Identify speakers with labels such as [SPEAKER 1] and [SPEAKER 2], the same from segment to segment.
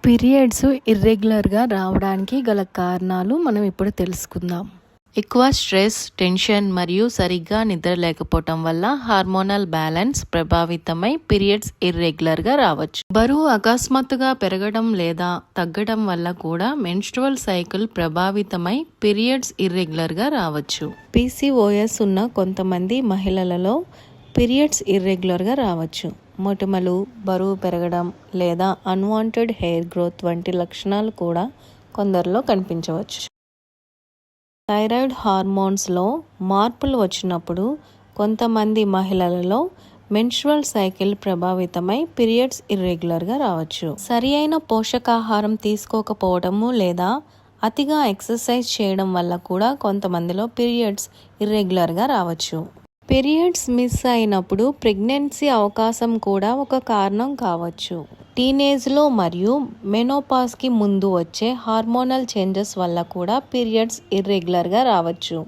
[SPEAKER 1] Periods ఇర్రెగ్యులర్గా రావడానికి గల కారణాలు మనం ఇప్పుడు తెలుసుకుందాం. ఎక్కువ స్ట్రెస్, టెన్షన్ మరియు సరిగ్గా నిద్ర లేకపోవటం వల్ల హార్మోనల్ బ్యాలెన్స్ ప్రభావితమై పీరియడ్స్ ఇర్రెగ్యులర్గా రావచ్చు. బరువు అకస్మాత్తుగా పెరగడం లేదా తగ్గడం వల్ల కూడా మెన్స్ట్రువల్ సైకిల్ ప్రభావితమై పీరియడ్స్ ఇర్రెగ్యులర్గా రావచ్చు. PCOS ఉన్న కొంతమంది మహిళలలో పీరియడ్స్ ఇర్రెగ్యులర్గా రావచ్చు. మొటిమలు, బరువు పెరగడం లేదా అన్వాంటెడ్ హెయిర్ గ్రోత్ వంటి లక్షణాలు కూడా కొందరిలో కనిపించవచ్చు. థైరాయిడ్ హార్మోన్స్లో మార్పులు వచ్చినప్పుడు కొంతమంది మహిళలలో మెన్స్ట్రువల్ సైకిల్ ప్రభావితమై పీరియడ్స్ ఇర్రెగ్యులర్గా రావచ్చు. సరి అయిన పోషకాహారం తీసుకోకపోవడము లేదా అతిగా ఎక్సర్సైజ్ చేయడం వల్ల కూడా కొంతమందిలో పీరియడ్స్ ఇర్రెగ్యులర్గా రావచ్చు. పీరియడ్స్ మిస్ అయినప్పుడు ప్రెగ్నెన్సీ అవకాశం కూడా ఒక కారణం కావచ్చు. టీనేజ్లో మరియు మెనోపాజ్కి ముందు వచ్చే హార్మోనల్ చేంజెస్ వల్ల కూడా పీరియడ్స్ ఇర్రెగ్యులర్గా రావచ్చు.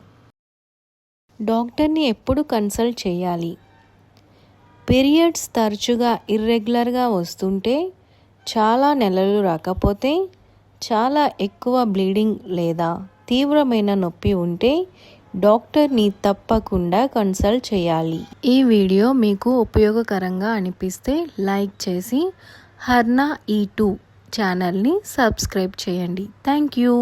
[SPEAKER 1] డాక్టర్ని ఎప్పుడు కన్సల్ట్ చేయాలి? పీరియడ్స్ తరచుగా ఇర్రెగ్యులర్గా వస్తుంటే, చాలా నెలలు రాకపోతే, చాలా ఎక్కువ బ్లీడింగ్ లేదా తీవ్రమైన నొప్పి ఉంటే డాక్టర్ని తప్పకుండా కన్సల్ట్ చేయాలి. ఈ వీడియో మీకు ఉపయోగకరంగా అనిపిస్తే లైక్ చేసి హర్నా E2 ఛానల్ని సబ్స్క్రైబ్ చేయండి. Thank you.